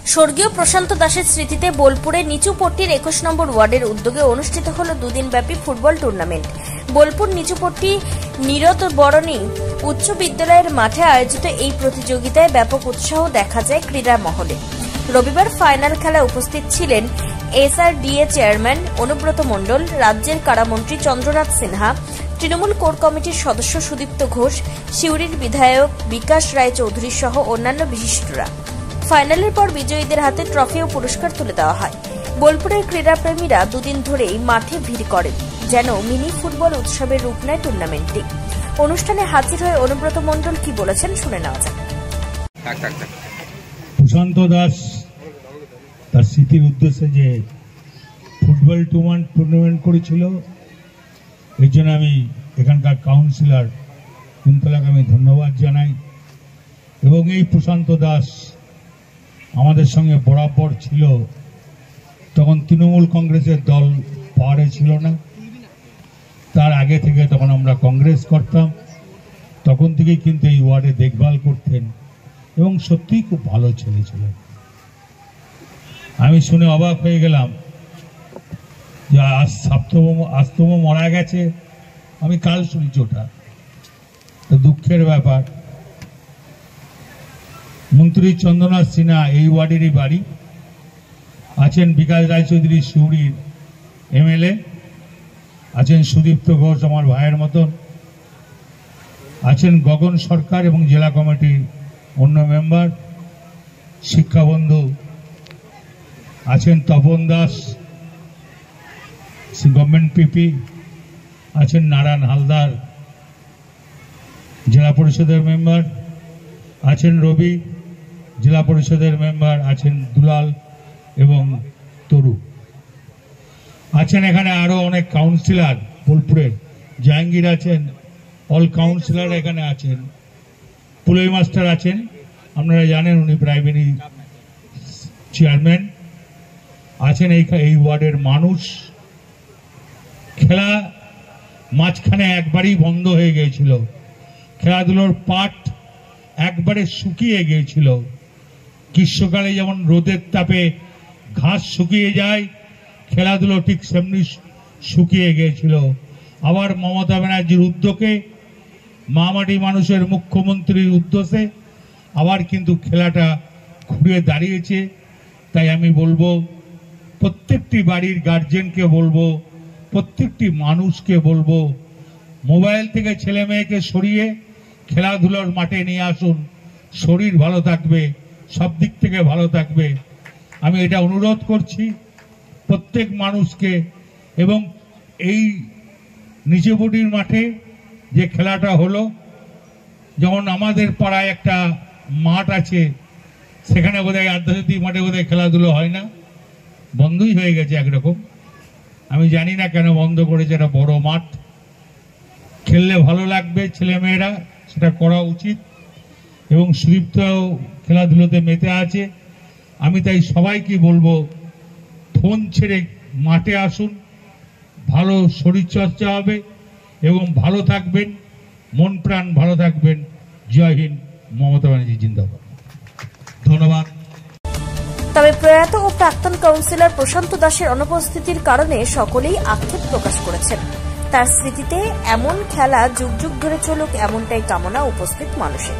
স্বর্গীয় প্রশান্ত দাসের স্মৃতিতে বোলপুরে নিচুপট্টির 21 নম্বর ওয়ার্ডের উদ্যোগে অনুষ্ঠিত হল দুদিনব্যাপী ফুটবল টুর্নামেন্ট। বোলপুর নিচুপট্টি নীরত বরণী উচ্চ বিদ্যালয়ের মাঠে আয়োজিত এই প্রতিযোগিতায় ব্যাপক উৎসাহ দেখা যায় ক্রীড়া মহলে। রবিবার ফাইনাল খেলা উপস্থিত ছিলেন এসআরডিএ চেয়ারম্যান অনুব্রত মণ্ডল, রাজ্যের কারামন্ত্রী চন্দ্রনাথ সিনহা, তৃণমূল কোর কমিটির সদস্য সুদীপ্ত ঘোষ, সিউড়ির বিধায়ক বিকাশ রায় চৌধুরী সহ অন্যান্য বিশিষ্টরা। ফাইনালের পর বিজয়ীদের হাতে ট্রফি ও পুরস্কার তুলে দেওয়া হয়। বোলপুরের ক্রীড়াপ্রেমীরা দুদিন ধরেই মাঠে ভিড় করেন, যেন মিনি ফুটবল উৎসবের রূপ নেয় টুর্নামেন্টটি। অনুষ্ঠানে হাজির হয়ে অনুব্রত মণ্ডল কি বলেছেন শুনে নেওয়া যাক। প্রশান্ত দাস তার স্মৃতির উদ্দেশ্যে যে ফুটবল টুর্নামেন্ট করেছিল, এর জন্য আমি এখানকার কাউন্সিলর কুন্তলাকে আমি ধন্যবাদ জানাই। এবং এই প্রশান্ত দাস আমাদের সঙ্গে বরাবর ছিল, তখন তৃণমূল কংগ্রেসের দল পাওয়ারে ছিল না, তার আগে থেকে তখন আমরা কংগ্রেস করতাম, তখন থেকেই কিন্তু এই ওয়ার্ডে দেখভাল করতেন এবং সত্যিই খুব ভালো ছেলে ছিলেন। আমি শুনে অবাক হয়ে গেলাম যে আস্তম মারা গেছে, আমি কাল শুনেছি, ওটা তো দুঃখের ব্যাপার। মন্ত্রী চন্দ্রনাথ সিনহা এই ওয়ার্ডেরই বাড়ি, আছেন বিকাশ রায়চৌধুরী সিউড়ির এমএলএ, আছেন সুদীপ্ত ঘোষ আমার ভাইয়ের মতন, আছেন গগন সরকার এবং জেলা কমিটির অন্য মেম্বার, শিক্ষাবন্ধু আছেন তপন দাস গভর্নমেন্ট পিপি, আছেন নারায়ণ হালদার জেলা পরিষদের মেম্বার, আছেন রবি জেলা পরিষদের মেম্বার, আছেন দুলাল এবং তরু, আছেন এখানে আরো অনেক কাউন্সিলর বোলপুরের, জাহাঙ্গীর আছেন, অল কাউন্সিলর এখানে আছেন, পুলই মাস্টার আছেন, আপনারা জানেন উনি প্রাইমারি চেয়ারম্যান আছেন। এই ওয়ার্ডের মানুষ, খেলা মাঝখানে একবারই বন্ধ হয়ে গিয়েছিল, খেলাধুলোর পাট একবারে শুকিয়ে গিয়েছিল। গ্রীষ্মকালে যেমন রোদের তাপে ঘাস শুকিয়ে যায়, খেলাধুলো ঠিক সেমনি শুকিয়ে গিয়েছিল। আবার মমতা ব্যানার্জির উদ্যোগে, মামাটি মানুষের মুখ্যমন্ত্রীর উদ্দেশ্যে আবার কিন্তু খেলাটা ঘুরে দাঁড়িয়েছে। তাই আমি বলবো, প্রত্যেকটি বাড়ির গার্জেনকে বলবো, প্রত্যেকটি মানুষকে বলবো, মোবাইল থেকে ছেলে মেয়েকে সরিয়ে খেলাধুলার মাঠে নিয়ে আসুন, শরীর ভালো থাকবে, সব দিক থেকে ভালো থাকবে। আমি এটা অনুরোধ করছি প্রত্যেক মানুষকে। এবং এই নিচুপট্টির মাঠে যে খেলাটা হলো, যেমন আমাদের পাড়ায় একটা মাঠ আছে, সেখানে বোধহয় আধ্যাত্মিক মাঠে বোধহয় খেলাধুলো হয় না, বন্ধই হয়ে গেছে একরকম। আমি জানি না কেন বন্ধ করেছে, একটা বড় মাঠ, খেললে ভালো লাগবে ছেলেমেয়েরা, সেটা করা উচিত। এবং সুদীপ্ত খেলাধুলোতে মেতে আছে। আমি তাই সবাইকে বলবো, ফোন ছেড়ে মাঠে আসুন, ভালো শরীরচর্চা হবে এবং ভালো থাকবেন, মন প্রাণ ভালো থাকবেন। জয় হিন্দ, মমতা ব্যানার্জি জিন্দাবাদ। ধন্যবাদ। তবে প্রয়াত ও প্রাক্তন কাউন্সিলর প্রশান্ত দাসের অনুপস্থিতির কারণে সকলেই আক্ষেপ প্রকাশ করেছেন। তার স্মৃতিতে এমন খেলা যুগ যুগ ধরে চলুক, এমনটাই কামনা উপস্থিত মানুষের।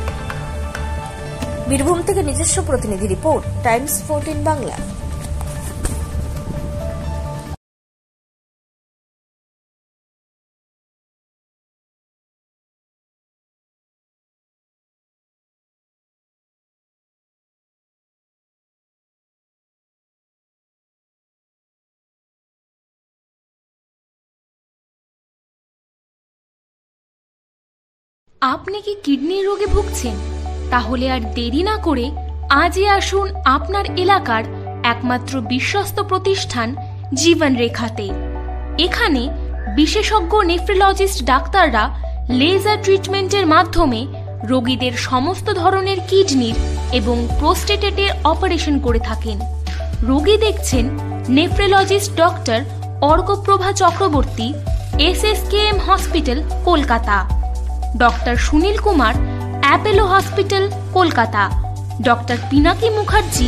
বীরভূম থেকে নিজস্ব প্রতিনিধি রিপোর্ট, টাইমস 14 বাংলা। আপনি কি কিডনির রোগে ভুগছেন? তাহলে আর দেরি না করে আজই আসুন আপনার এলাকার একমাত্র বিশ্বস্ত প্রতিষ্ঠান জীবন রেখাতে। এখানে বিশেষজ্ঞ নেফ্রোলজিস্ট ডাক্তাররা লেজার ট্রিটমেন্টের মাধ্যমে রোগীদের সমস্ত ধরনের কিডনির এবং প্রোস্টেটের অপারেশন করে থাকেন। রোগী দেখছেন nephrologist doctor Arkaprava Chakraborty, SSKM hospital, Kolkata. Doctor Sunil Kumar, Apollo hospital, Kolkata. Doctor Pinaki Mukherjee,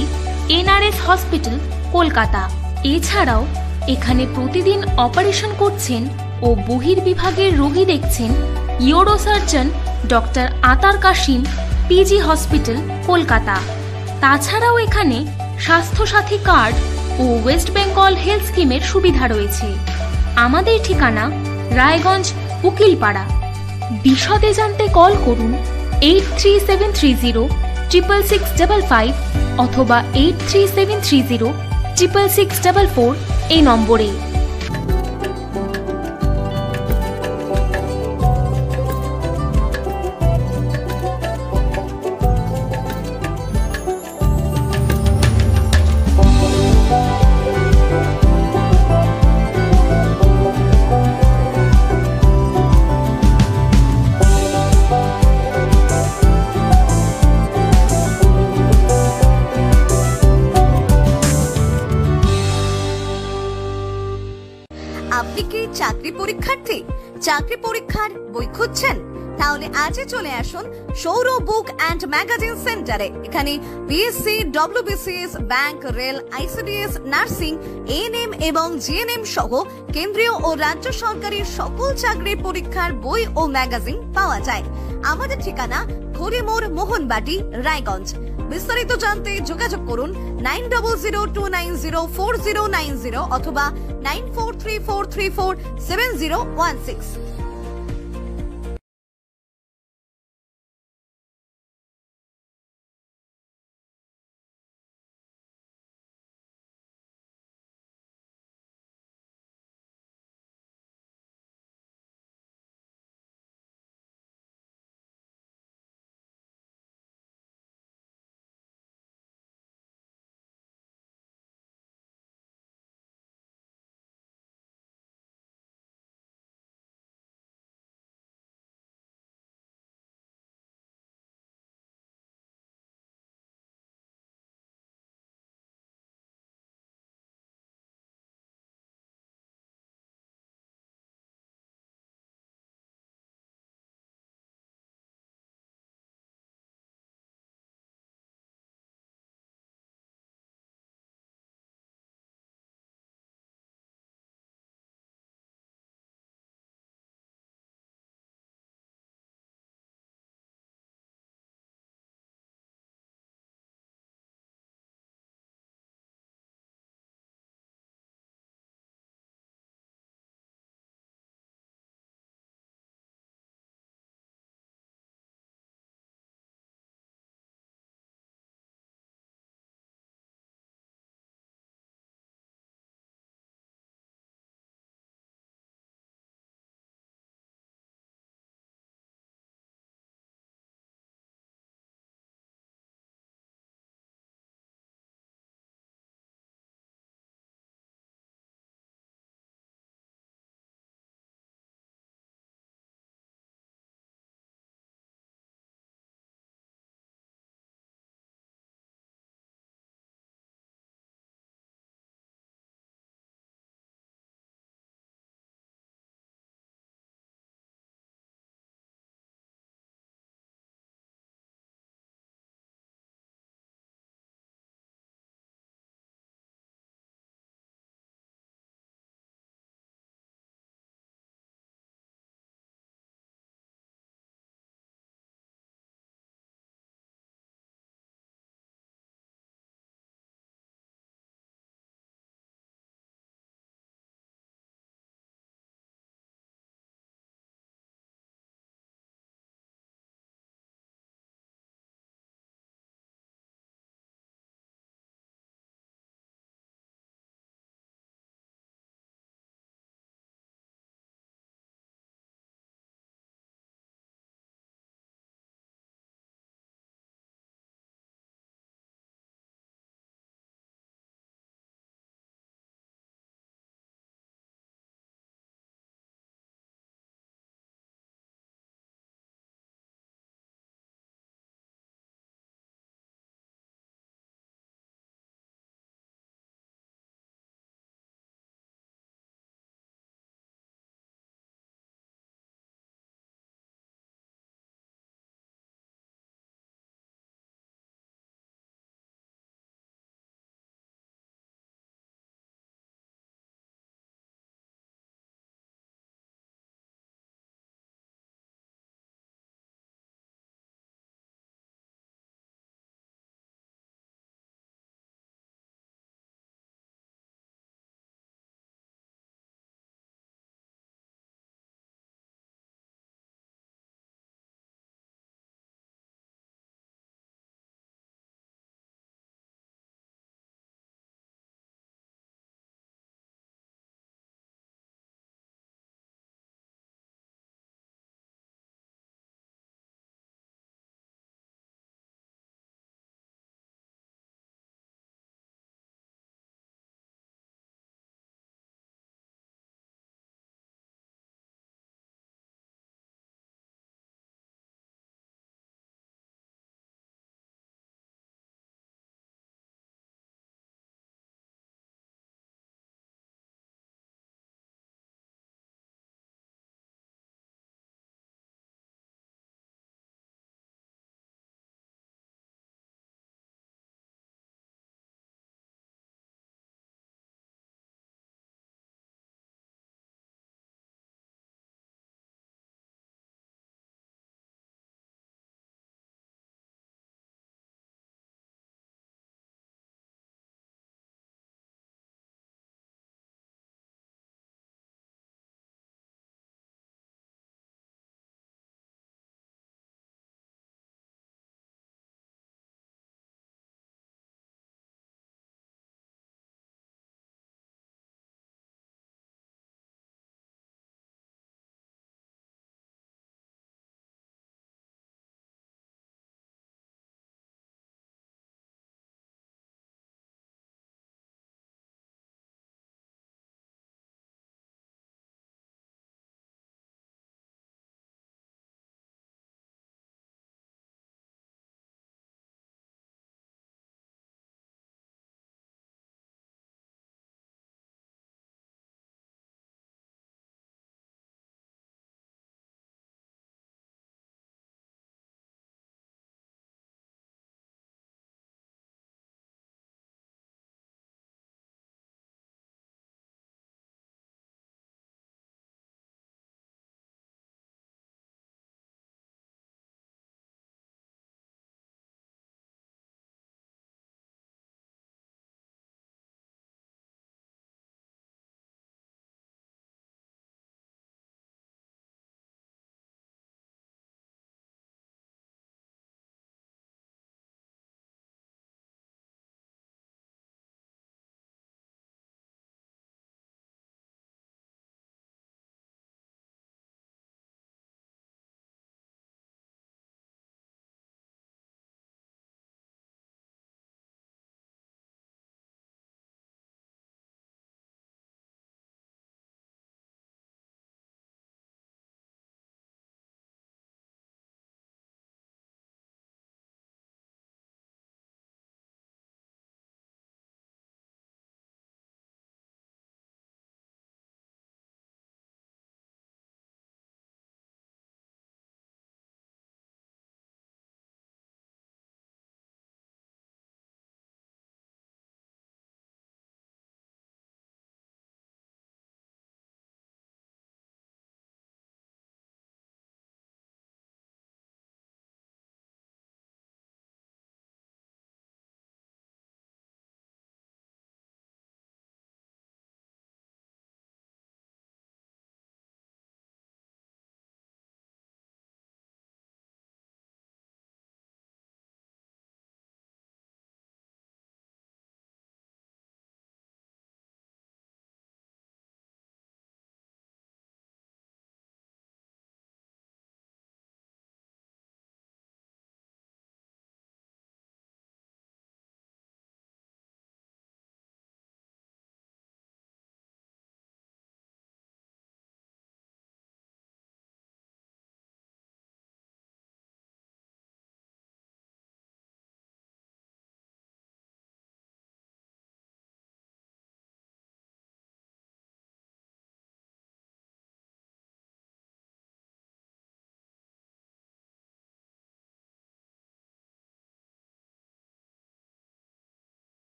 NRS hospital, Kolkata. এছাড়াও এখানে প্রতিদিন অপারেশন করছেন ও বহির্বিভাগের রোগী দেখছেন ইউরোসার্জন ডক্টর আতার কাশিম, PG হসপিটাল, কলকাতা। তাছাড়াও এখানে স্বাস্থ্যসাথী কার্ড ও ওয়েস্ট বেঙ্গল হেলথ স্কিমের সুবিধা রয়েছে। আমাদের ঠিকানা রায়গঞ্জ, উকিলপাড়া। বিশদে জানতে কল করুন 8373066655 অথবা 8373066644 এই নম্বরে। আপনি কি চাকরি পরীক্ষার্থী? চাকরি পরীক্ষার বই খুঁজছেন? তাহলে আজই চলে আসুন সৌর বুক অ্যান্ড ম্যাগাজিন সেন্টারে। এখানে BSc, WBCS, bank, rail, ICDS, nursing, ANM এবং GNM সহ কেন্দ্রীয় ও রাজ্য সরকারের সকল চাকরির পরীক্ষার বই ও ম্যাগাজিন পাওয়া যায়। আমাদের ঠিকানা খড়িমোড়, মোহনবাটি, রায়গঞ্জ। বিস্তারিত জানতে যোগাযোগ করুন 9002904090 অথবা 9434347016।